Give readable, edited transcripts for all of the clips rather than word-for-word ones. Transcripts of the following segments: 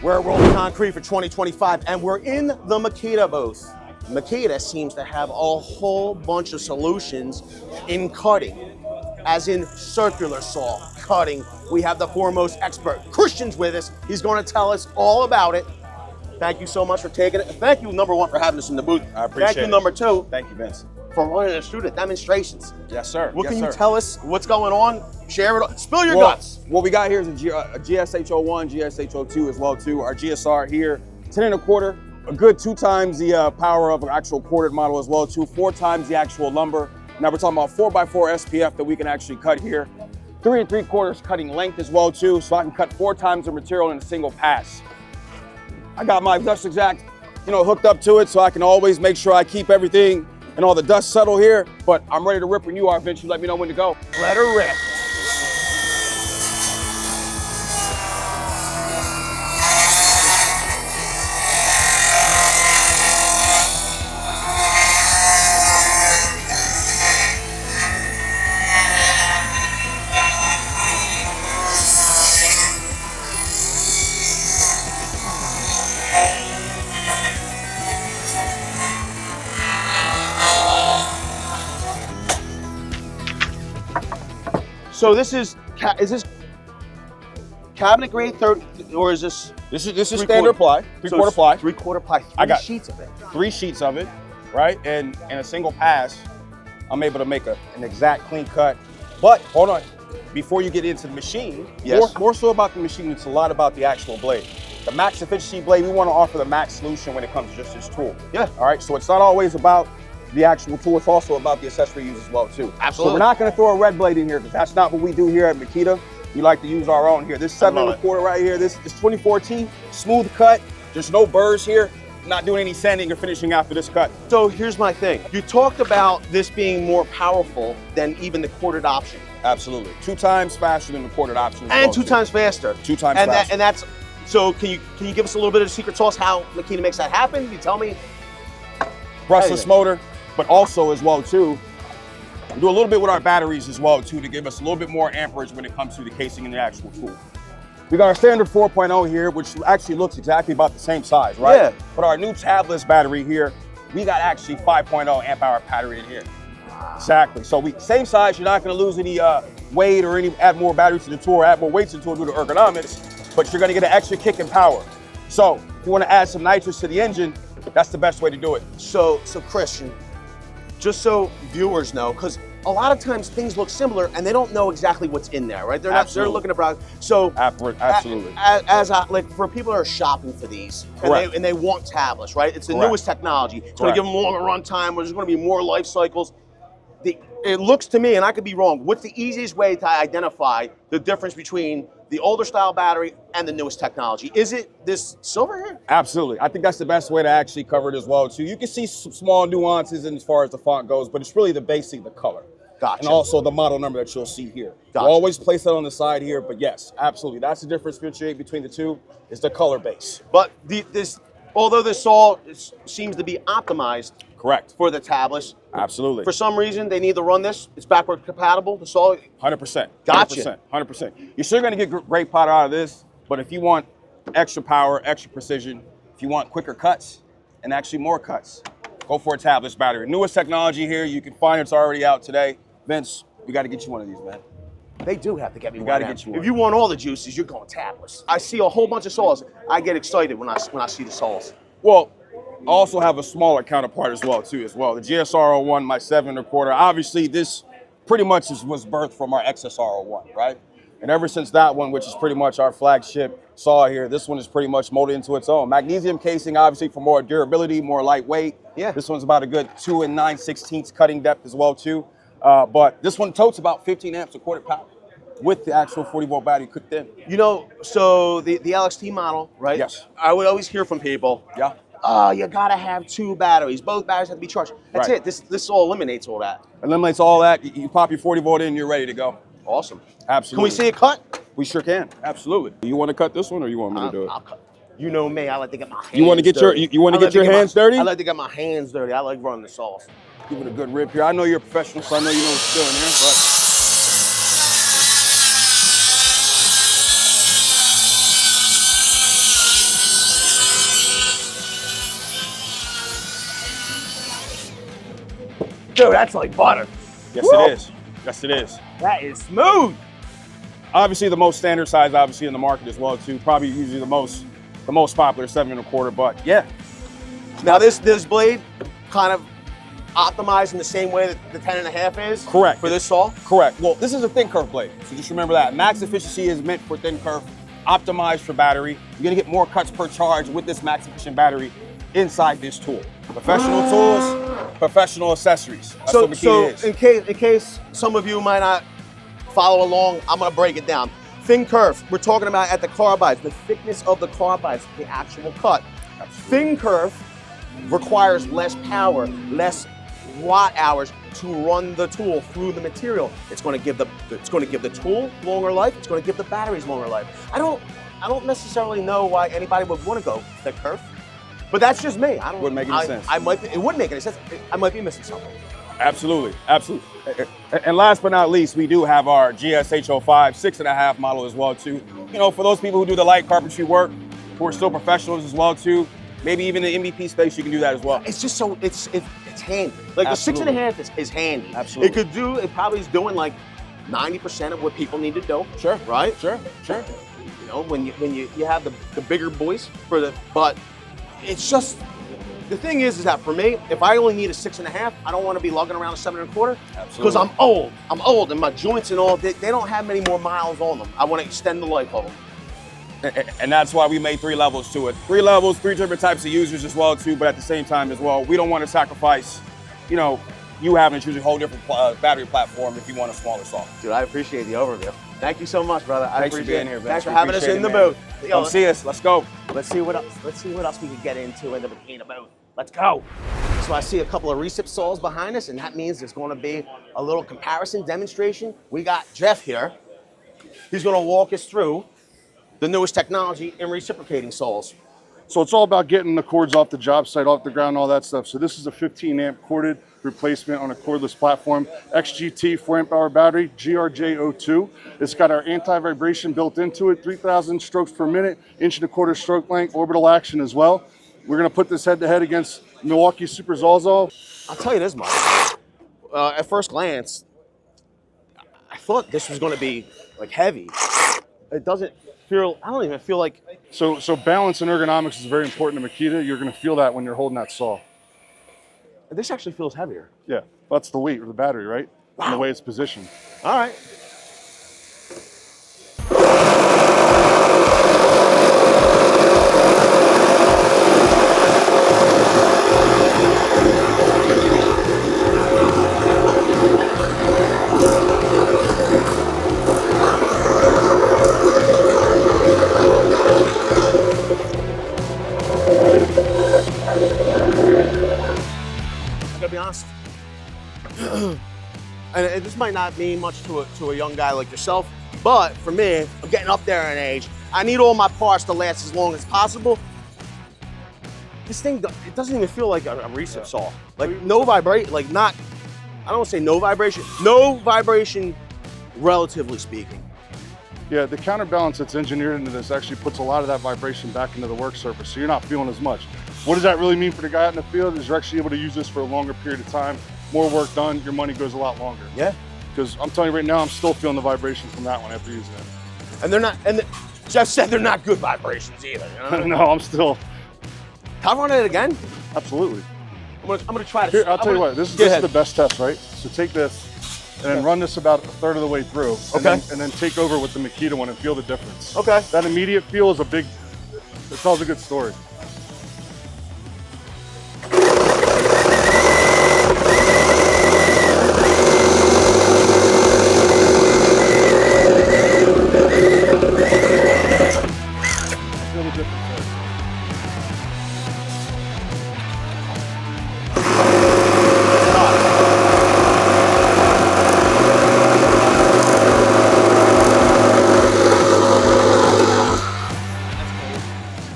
We're at Rolling Concrete for 2025, and we're in the Makita booth. Makita seems to have a whole bunch of solutions in cutting, as in circular saw cutting. We have the foremost expert, Christian's with us. He's going to tell us all about it. Thank you so much for taking it. Thank you, number one, for having us in the booth. I appreciate it. Thank you, number two. Thank you, Vince. For running us through the demonstrations. Yes, sir. What yes, can sir. you tell us? What's going on? Share it. Spill your guts. What we got here is a GSH01, GSH02 as well too. Our GSR here, 10 1/4, a good 2 times the power of an actual corded model as well too, 4 times the actual lumber. Now we're talking about 4x4 SPF that we can actually cut here. 3 3/4 cutting length as well too, so I can cut 4 times the material in a single pass. I got my Dust Exact, hooked up to it, so I can always make sure I keep everything and all the dust settle here. But I'm ready to rip when you are, Vince. You let me know when to go. Let her rip. So this is this cabinet grade third, or is this? This is standard ply, 3/4 ply. 3/4 ply. I got sheets of it. 3 sheets of it, right? And in a single pass, I'm able to make an exact clean cut. But hold on, before you get into the machine, yes. more so about the machine, it's a lot about the actual blade. The max efficiency blade, we want to offer the max solution when it comes to just this tool. Yeah. All right, so it's not always about the actual tool, it's also about the accessory used as well too. Absolutely. So we're not gonna throw a red blade in here because that's not what we do here at Makita. We like to use our own here. This 7 1/4 right here, this is 24T, smooth cut. There's no burrs here. Not doing any sanding or finishing after this cut. So here's my thing. You talked about this being more powerful than even the corded option. Absolutely. 2 times faster than the corded option. And 2 times faster. 2 times faster. And that's, so can you give us a little bit of the secret sauce how Makita makes that happen? You tell me. Brushless motor, but also as well too, we do a little bit with our batteries as well too to give us a little bit more amperage when it comes to the casing and the actual tool. We got our standard 4.0 here, which actually looks exactly about the same size, right? Yeah. But our new tabless battery here, we got actually 5.0 amp hour battery in here. Exactly. So same size, you're not gonna lose any weight or add more batteries to the tool or add more weight to the tool due to ergonomics, but you're gonna get an extra kick in power. So if you wanna add some nitrous to the engine, that's the best way to do it. So Christian, just so viewers know, because a lot of times things look similar and they don't know exactly what's in there, right? They're looking at products. So absolutely. Like for people that are shopping for these and they want tablets, right? It's the newest technology. It's going to give them longer run time. There's going to be more life cycles. It looks to me, and I could be wrong, what's the easiest way to identify the difference between the older style battery and the newest technology? Is it this silver here? Absolutely. I think that's the best way to actually cover it as well too. You can see some small nuances as far as the font goes, but it's really the basic, the color. Gotcha. And also the model number that you'll see here. Gotcha. We'll always place that on the side here, but yes, absolutely. That's the difference between the two, is the color base. But although this saw seems to be optimized Correct. for the tablets, absolutely. For some reason, they need to run this. It's backward compatible. The saw. 100%. Gotcha. 100%. You're still going to get great powder out of this, but if you want extra power, extra precision, if you want quicker cuts and actually more cuts, go for a tabless battery. Newest technology here. You can find it's already out today. Vince, we got to get you one of these, man. They do have to get me one. We got to get you one. If you want all the juices, you're going tabless. I see a whole bunch of saws. I get excited when I see the saws. Well, I also have a smaller counterpart as well. The GSR01, my 7 1/4. Obviously, this pretty much was birthed from our XSR01, right? And ever since that one, which is pretty much our flagship saw here, this one is pretty much molded into its own. Magnesium casing, obviously, for more durability, more lightweight. Yeah. This one's about a good 2 9/16 cutting depth as well, too. But this one totes about 15 amps of corded power with the actual 40-volt battery cooked in. So the LXT model, right? Yes. I would always hear from people, Yeah. oh, you gotta have 2 batteries. Both batteries have to be charged. That's Right. it. This all eliminates all that. Eliminates all that. You pop your 40-volt in, you're ready to go. Awesome. Absolutely. Can we see it cut? We sure can. Absolutely. You want to cut this one, or you want me to do it? I'll cut. You know me. I like to get my hands. You want to get dirty. your hands dirty? I like to get my hands dirty. I like running the sauce. Give it a good rip here. I know you're a professional, so I know you know what you're doing here. But Dude, that's like butter. Yes, Woo! it is. Yes, it is. That is smooth. Obviously, the most standard size, obviously, in the market as well, too. Probably usually the most popular 7 1/4. But yeah, Now this blade kind of optimized in the same way that the 10 1/2 is. Correct. For this saw. correct. Well, this is a thin kerf blade, so just remember that. Max efficiency is meant for thin kerf, optimized for battery. You're gonna get more cuts per charge with this max efficient battery inside this tool. Professional tools, professional accessories. That's what Makita is. in case some of you might not follow along, I'm gonna break it down. Thin kerf, we're talking about at the carbides, the thickness of the carbides, the actual cut. Thin kerf requires less power, less watt hours to run the tool through the material. It's going to give the tool longer life. It's going to give the batteries longer life. I don't necessarily know why anybody would want to go thick kerf, but that's just me. Wouldn't make any sense. It wouldn't make any sense. I might be missing something. Absolutely, absolutely. And last but not least, we do have our GSH05 6 1/2 model as well too. You know, for those people who do the light carpentry work, who are still professionals as well too. Maybe even the MVP space, you can do that as well. It's just so it's handy. Like Absolutely. the 6 1/2 is handy. Absolutely. It probably is doing like 90% of what people need to do. Sure. Right? Sure. You know, when you have the bigger boys but it's just, the thing is that for me, if I only need a 6 1/2, I don't want to be lugging around a 7 1/4 because I'm old. I'm old and my joints and all, they don't have many more miles on them. I want to extend the life of them. And that's why we made 3 levels to it. 3 levels, 3 different types of users as well too, but at the same time as well, we don't want to sacrifice, you know, you having to choose a whole different battery platform if you want a smaller saw. Dude, I appreciate the overview. Thank you so much, brother. Thanks for being here, man. Thanks for having us in the booth. Come see us, let's go. Let's see what else we can get into in the Makita booth. Let's go. So I see a couple of recip saws behind us, and that means there's going to be a little comparison demonstration. We got Jeff here. He's going to walk us through the newest technology in reciprocating saws. So it's all about getting the cords off the job site, off the ground, all that stuff. So this is a 15 amp corded replacement on a cordless platform. XGT 4 amp hour battery, GRJ02. It's got our anti-vibration built into it, 3,000 strokes per minute, 1 1/4 stroke length, orbital action as well. We're gonna put this head to head against Milwaukee Super Sawzall. I'll tell you this much. At first glance, I thought this was gonna be like heavy. It doesn't feel, I don't even feel like. So balance and ergonomics is very important to Makita. You're gonna feel that when you're holding that saw. This actually feels heavier. Yeah, that's the weight of the battery, right? Wow. And the way it's positioned. All right. Be honest, and this might not mean much to a young guy like yourself, but for me, I'm getting up there in age. I need all my parts to last as long as possible. This thing, it doesn't even feel like a recip saw. Like no vibration, like not, I don't want to say no vibration, relatively speaking. Yeah, the counterbalance that's engineered into this actually puts a lot of that vibration back into the work surface, so you're not feeling as much. What does that really mean for the guy out in the field? Is you're actually able to use this for a longer period of time, more work done, your money goes a lot longer. Yeah. Because I'm telling you right now, I'm still feeling the vibration from that one after using it. And they're not, Jeff said they're not good vibrations either. You know? No, I'm still. Can I run it again? Absolutely. I'm gonna try to. Here, I'll tell you what, this is the best test, right? So take this and then run this about a third of the way through. Okay. And then take over with the Makita one and feel the difference. Okay. That immediate feel is it tells a good story. Feel the difference there.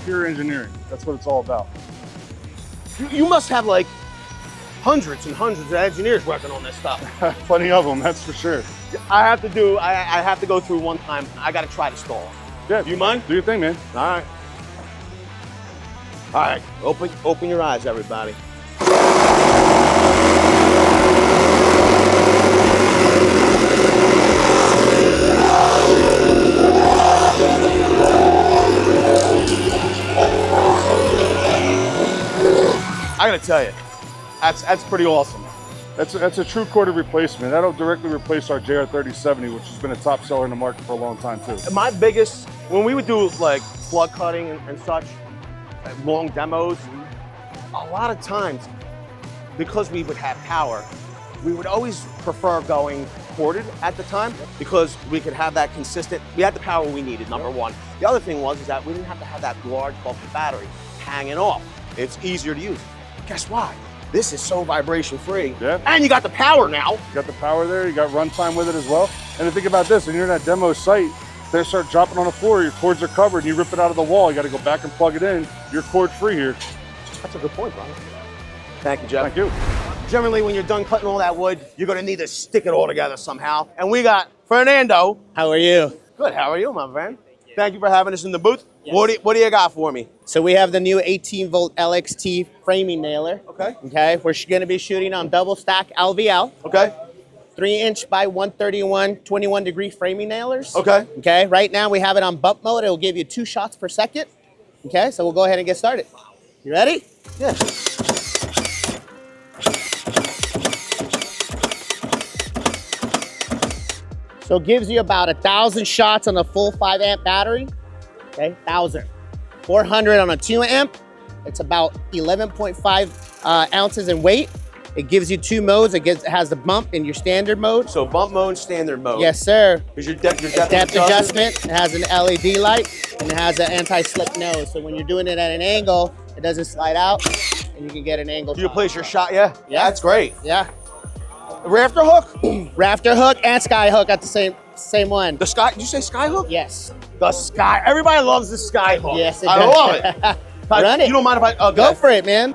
Pure engineering. That's what it's all about. You must have like hundreds and hundreds of engineers working on this stuff. Plenty of them, that's for sure. I have to go through one time. I got to try to stall. Yeah, You mind? Do your thing, man. All right. All right. Open your eyes, everybody. I gotta tell you, that's pretty awesome. That's a true corded replacement. That'll directly replace our JR3070, which has been a top seller in the market for a long time too. My biggest, when we would do like plug cutting and such, long demos, a lot of times, because we would have power, we would always prefer going corded at the time because we could have that consistent, we had the power we needed, number one. The other thing was is that we didn't have to have that large bulky battery hanging off. It's easier to use. But guess why? This is so vibration free. Yeah. And you got the power now. You got the power there, you got runtime with it as well. And to think about this, when you're in that demo site, they start dropping on the floor, your cords are covered, and you rip it out of the wall, you gotta go back and plug it in, you're cord free here. That's a good point, Brian. Thank you, Jeff. Thank you. Generally, when you're done cutting all that wood, you're gonna need to stick it all together somehow. And we got Fernando. How are you? Good, how are you, my friend? Thank you for having us in the booth. Yes. What do you got for me? So we have the new 18-volt LXT framing nailer. Okay. Okay, we're gonna be shooting on double stack LVL. Okay. 3-inch by 131, 21-degree framing nailers. Okay. Okay, right now we have it on bump mode. It will give you 2 shots per second. Okay, so we'll go ahead and get started. You ready? Yeah. So it gives you about 1,000 shots on a full 5-amp battery. Okay, 1,000. 400 on a 2-amp. It's about 11.5 ounces in weight. It gives you 2 modes. It has the bump and your standard mode. So bump mode, standard mode. Yes, sir. Is your depth adjustment. It has an LED light and it has an anti-slip nose. So when you're doing it at an angle, it doesn't slide out and you can get an angle. Do you place your shot? Yeah. That's great. Yeah. Rafter hook? Rafter hook and sky hook at the same one. The sky, did you say sky hook? Yes. The sky, everybody loves the sky hook. Yes, it I does. love it. Run it. You don't mind if I, okay. Go for it, man.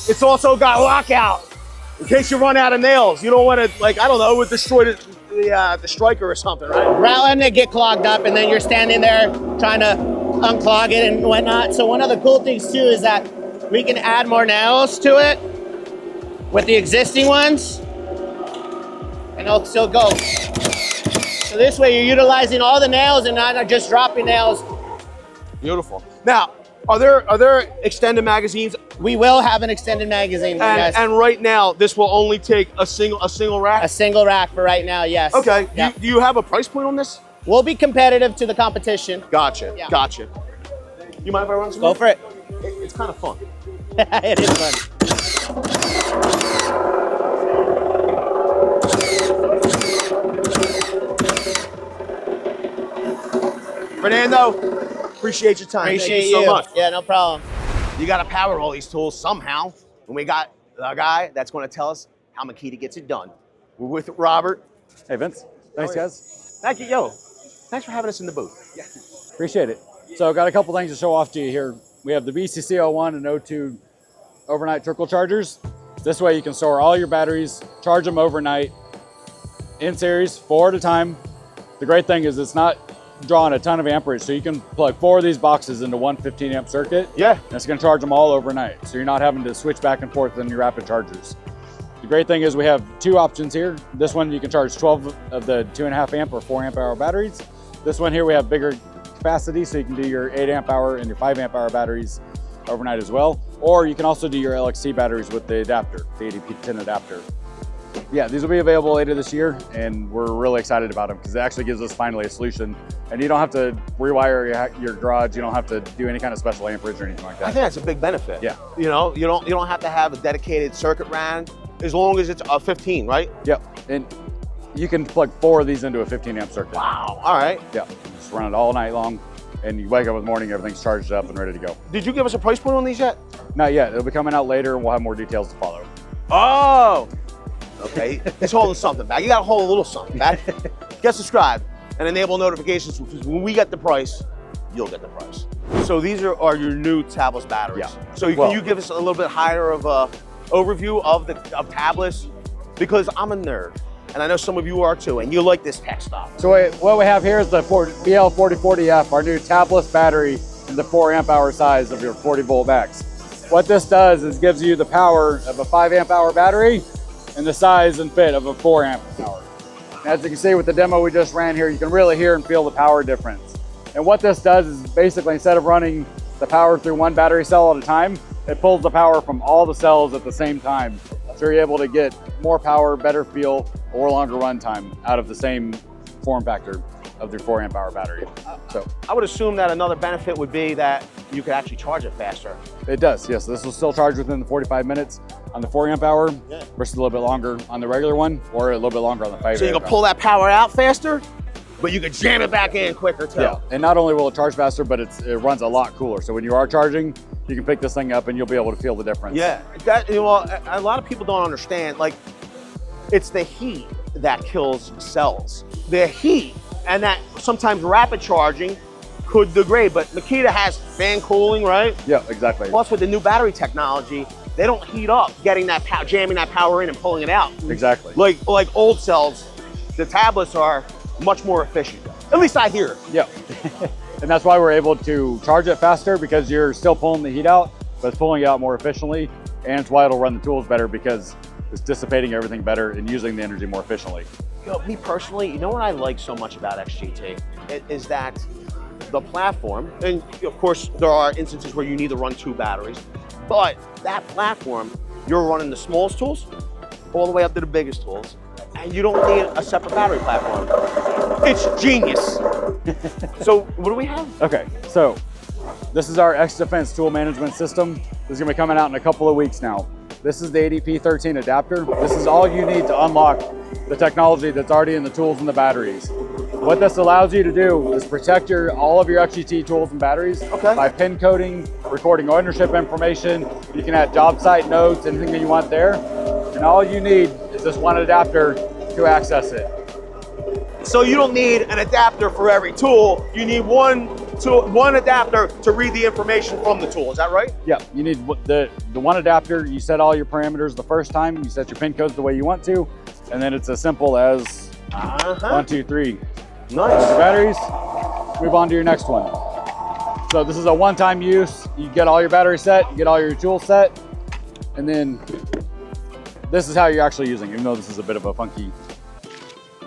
It's also got lockout in case you run out of nails. You don't want to, like, I don't know, would destroy the striker or something, right? Rather than get clogged up and then you're standing there trying to unclog it and whatnot. So one of the cool things too is that we can add more nails to it with the existing ones and it'll still go. So this way you're utilizing all the nails and not just dropping nails. Beautiful. Now, are there extended magazines? We will have an extended magazine. And right now, this will only take a single rack? A single rack for right now, yes. Okay. Yep. Do you have a price point on this? We'll be competitive to the competition. Gotcha. Yeah. Gotcha. You mind if I run some? Go for it. It's kind of fun. It is fun. Fernando, appreciate your time. Appreciate Thank you so much. Yeah, no problem. You got to power all these tools somehow. And we got a guy that's going to tell us how Makita gets it done. We're with Robert. Hey, Vince. Thanks, guys. Thank you. Yo, thanks for having us in the booth. Yeah. Appreciate it. So I've got a couple things to show off to you here. We have the BCC01 and 02 overnight trickle chargers. This way you can store all your batteries, charge them overnight in series, 4 at a time. The great thing is it's not drawing a ton of amperage, so you can plug 4 of these boxes into one 15-amp circuit. Yeah. And it's gonna charge them all overnight. So you're not having to switch back and forth in your rapid chargers. The great thing is we have 2 options here. This one you can charge 12 of the 2.5 amp or 4 amp hour batteries. This one here we have bigger capacity, so you can do your 8 amp hour and your 5 amp hour batteries overnight as well. Or you can also do your LXT batteries with the adapter, the 80P10 adapter. Yeah, these will be available later this year, and we're really excited about them because it actually gives us finally a solution. And you don't have to rewire your garage. You don't have to do any kind of special amperage or anything like that. I think that's a big benefit. Yeah. You know, you don't have to have a dedicated circuit ran as long as it's a 15, right? Yep. And you can plug 4 of these into a 15-amp circuit. Wow. All right. Yeah. Just run it all night long, and you wake up in the morning, everything's charged up and ready to go. Did you give us a price point on these yet? Not yet. It'll be coming out later, and we'll have more details to follow. Oh. Okay. He's holding something back. You got to hold a little something back. Get subscribed and enable notifications because when we get the price, you'll get the price. So these are your new tabless batteries. Yeah. So can you give us a little bit higher of a overview of tabless? Because I'm a nerd, and I know some of you are too, and you like this tech stuff. So what we have here is the BL4040F, our new tabless battery in the 4 amp hour size of your 40 volt max. What this does is gives you the power of a 5 amp hour battery and the size and fit of a 4 amp hour. As you can see with the demo we just ran here, you can really hear and feel the power difference. And what this does is basically, instead of running the power through one battery cell at a time, it pulls the power from all the cells at the same time. So you're able to get more power, better feel, or longer run time out of the same form factor of your 4 amp hour battery. So I would assume that another benefit would be that you could actually charge it faster. it does, yes. This will still charge within the 45 minutes on the 4 amp hour versus a little bit longer on the regular one, or a little bit longer on the 5 amp So you can pull that power out faster, but you can jam it back in quicker too. Yeah, and not only will it charge faster, but it runs a lot cooler. So when you are charging, you can pick this thing up and you'll be able to feel the difference. Yeah, that, you know, a lot of people don't understand, like, it's the heat that kills cells. The heat, and that sometimes rapid charging could degrade, but Makita has fan cooling, right? Yeah, exactly. Plus with the new battery technology, they don't heat up getting that power, jamming that power in and pulling it out. Exactly. Like old cells, the tablets are much more efficient. At least I hear. Yeah. And that's why we're able to charge it faster, because you're still pulling the heat out, but it's pulling it out more efficiently. And it's why it'll run the tools better, because it's dissipating everything better and using the energy more efficiently. Yo, me personally, you know what I like so much about XGT? Is that the platform, and of course there are instances where you need to run 2 batteries, but that platform, you're running the smallest tools all the way up to the biggest tools, and you don't need a separate battery platform. It's genius. So what do we have? Okay, so this is our X Defense tool management system. This is gonna be coming out in a couple of weeks now. This is the ADP13 adapter. This is all you need to unlock the technology that's already in the tools and the batteries. What this allows you to do is protect all of your XGT tools and batteries by pin coding, recording ownership information. You can add job site notes, anything that you want there. And all you need is this one adapter to access it. So you don't need an adapter for every tool. You need one adapter to read the information from the tool. Is that right? Yeah, you need the one adapter. You set all your parameters the first time. You set your pin codes the way you want to. And then it's as simple as 1, 2, 3. Nice. Your batteries, move on to your next one. So this is a one-time use. You get all your batteries set, you get all your tools set, and then this is how you're actually using it, even though this is a bit of a funky.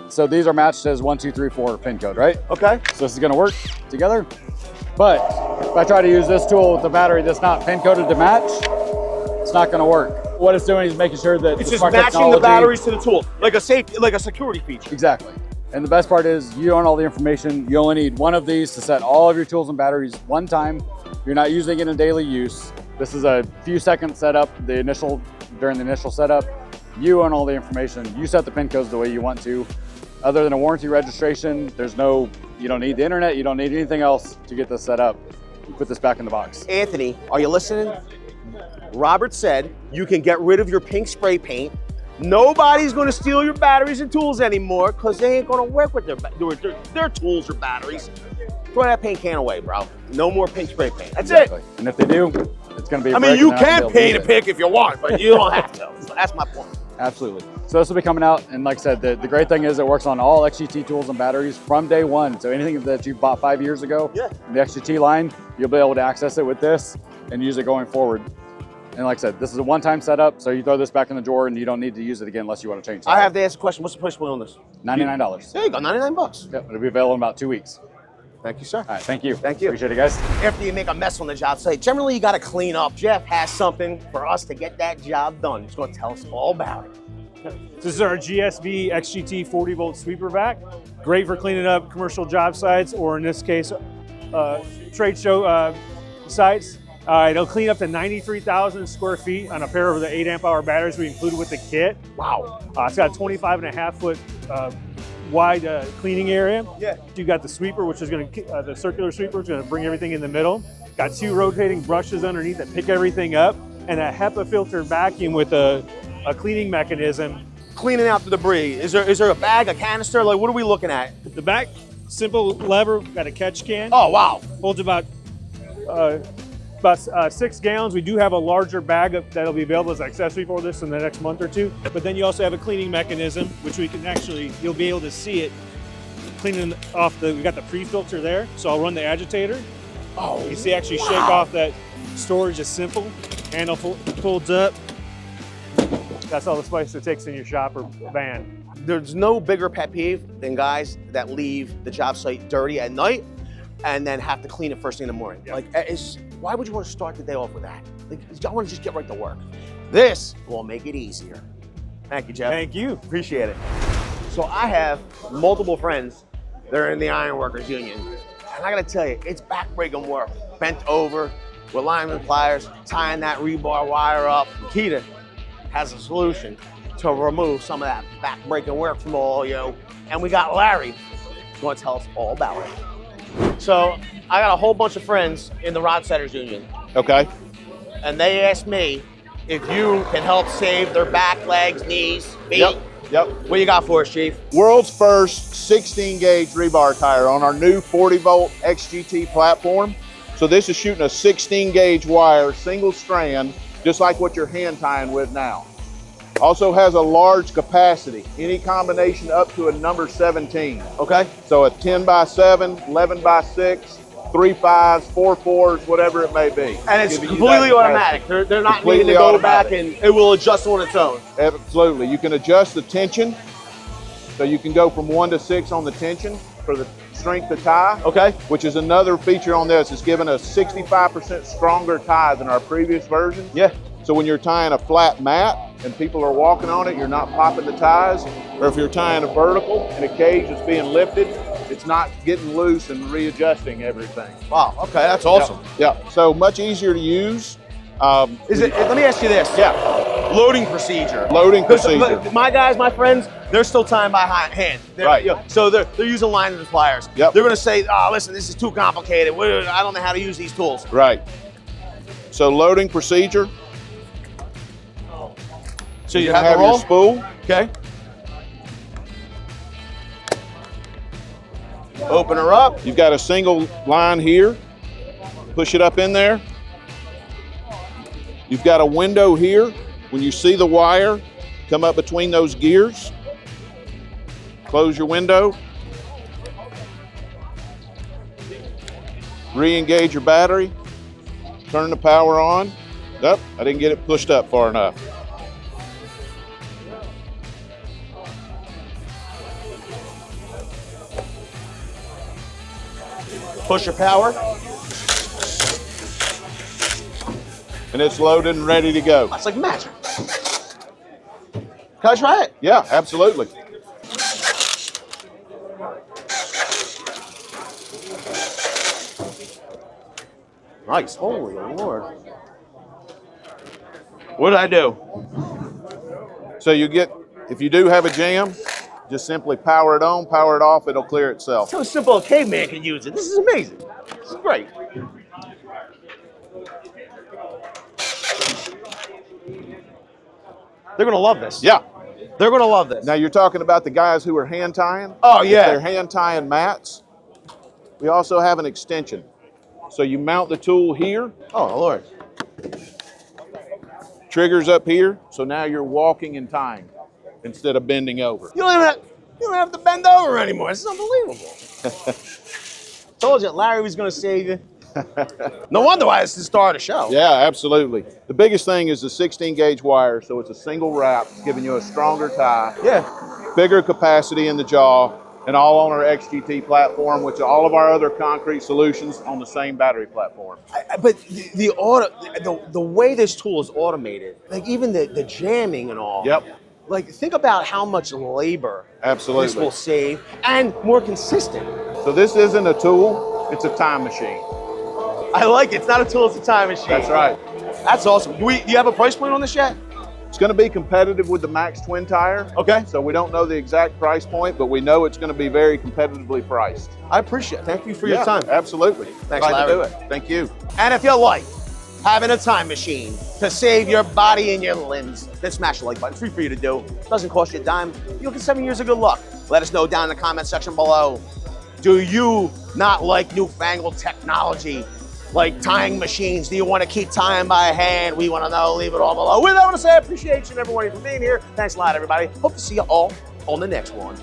So these are matched as 1, 2, 3, 4 pin code, right? Okay. So this is gonna work together. But if I try to use this tool with a battery that's not pin coded to match, it's not gonna work. What it's doing is making sure that it's just matching the batteries to the tool, like a safety, like a security feature. Exactly. And the best part is you own all the information. You only need one of these to set all of your tools and batteries one time. You're not using it in daily use. This is a few seconds setup, during the initial setup. You own all the information. You set the pin codes the way you want to. Other than a warranty registration, you don't need the internet, you don't need anything else to get this set up. You put this back in the box. Anthony, are you listening? Robert said you can get rid of your pink spray paint. Nobody's gonna steal your batteries and tools anymore because they ain't gonna work with their tools or batteries. Throw that paint can away, bro. No more pink spray paint. That's Exactly. it. And if they do, it's gonna be a I mean, brick you and they're not can gonna be able paint to a use pink if you want, but you don't have to. So that's my point. Absolutely. So this will be coming out, and like I said, the great thing is it works on all XGT tools and batteries from day one. So anything that you bought 5 years ago in the XGT line, you'll be able to access it with this and use it going forward. And like I said, this is a one-time setup, so you throw this back in the drawer and you don't need to use it again unless you want to change it. I have to ask a question. What's the price point on this? $99. There you go, 99 bucks. Yep, it'll be available in about 2 weeks. Thank you, sir. All right, thank you. Thank you. Appreciate it, guys. After you make a mess on the job site, generally you gotta clean up. Jeff has something for us to get that job done. He's gonna tell us all about it. This is our GSV XGT 40 volt sweeper vac. Great for cleaning up commercial job sites, or in this case, trade show sites. It'll clean up to 93,000 square feet on a pair of the 8 amp hour batteries we included with the kit. Wow. It's got a 25.5 foot wide cleaning area. Yeah. You got the sweeper, which is going to, the circular sweeper is going to bring everything in the middle. Got 2 rotating brushes underneath that pick everything up, and a HEPA filter vacuum with a cleaning mechanism. Cleaning out the debris. Is there a bag, a canister? Like, what are we looking at? The back, simple lever, got a catch can. Oh, wow. Holds about 6 gallons. We do have a larger bag that'll be available as an accessory for this in the next month or 2. But then you also have a cleaning mechanism, which we can actually, you'll be able to see it cleaning off we got the pre-filter there. So I'll run the agitator. Oh, You see actually shake off that storage is simple. Handle folds up. That's all the space it takes in your shop or van. There's no bigger pet peeve than guys that leave the job site dirty at night and then have to clean it first thing in the morning. Like, why would you want to start the day off with that? Like, I want to just get right to work. This will make it easier. Thank you, Jeff. Thank you. Appreciate it. So I have multiple friends that are in the ironworkers union. And I gotta tell you, it's backbreaking work. Bent over with lineman pliers, tying that rebar wire up. Makita has a solution to remove some of that backbreaking work from all you. And we got Larry, who's gonna tell us all about it. So I got a whole bunch of friends in the rod setters union. Okay. And they asked me if you can help save their back, legs, knees, feet. Yep. What you got for us, Chief? World's first 16 gauge rebar tire on our new 40 volt XGT platform. So this is shooting a 16 gauge wire, single strand, just like what you're hand tying with now. Also has a large capacity, any combination up to a number 17. Okay. So a 10 by 7, 11 by 6, 3 5s, 4 4s, whatever it may be. And it's Giving you completely that automatic. capacity. They're not Completely needing to go automatic. back and it will adjust on its own. Absolutely. You can adjust the tension. So you can go from 1 to 6 on the tension for the strength of tie. Okay. Which is another feature on this. It's giving us 65% stronger tie than our previous version. Yeah. So when you're tying a flat mat and people are walking on it, you're not popping the ties. Or if you're tying a vertical in a cage that's being lifted, it's not getting loose and readjusting everything. Wow. Okay, that's awesome. Yeah. So much easier to use. Is it? Let me ask you this. Yeah. Loading procedure. Loading 'Cause procedure. My guys, my friends, they're still tying by hand. Right. So they're using line and pliers. Yep. They're going to say, "Oh, listen, this is too complicated. I don't know how to use these tools." Right. So loading procedure. So you You're have gonna the your roll. spool. Okay. Open her up. You've got a single line here. Push it up in there. You've got a window here. When you see the wire come up between those gears, close your window. Re-engage your battery. Turn the power on. Nope, I didn't get it pushed up far enough. Push your power. And it's loaded and ready to go. That's like magic. Can I try it? Yeah, absolutely. Nice. Holy Lord. What did I do? So you get, if you do have a jam, just simply power it on, power it off, it'll clear itself. So simple a caveman can use it. This is amazing. This is great. They're gonna love this. Yeah. They're gonna love this. Now you're talking about the guys who are hand tying. Oh, If yeah. they're hand tying mats. We also have an extension. So you mount the tool here, Oh Lord. triggers up here. So now you're walking and tying instead of bending over. You don't have to bend over anymore. This is unbelievable. Told you, Larry was gonna save you. No wonder why it's the star of the show. Yeah, absolutely. The biggest thing is the 16 gauge wire. So it's a single wrap, giving you a stronger tie. Yeah. Bigger capacity in the jaw, and all on our XGT platform, which are all of our other concrete solutions on the same battery platform. But the way this tool is automated, like even the jamming and all. Yep. Like think about how much labor Absolutely. this will save and more consistent. So this isn't a tool, it's a time machine. I like it. It's not a tool, it's a time machine. That's right. That's awesome. Do you have a price point on this yet? It's going to be competitive with the Max Twin Tire. Okay. So we don't know the exact price point, but we know it's going to be very competitively priced. I appreciate it. Thank you for your time. Absolutely. Thanks, Glad to Larry. do it. Thank you. And if you like having a time machine to save your body and your limbs, then smash the like button. It's free for you to do. Doesn't cost you a dime. You'll get 7 years of good luck. Let us know down in the comment section below. Do you not like newfangled technology? Like tying machines? Do you want to keep tying by hand? We want to know. Leave it all below. With that, I want to say I appreciate you and everybody for being here. Thanks a lot, everybody. Hope to see you all on the next one.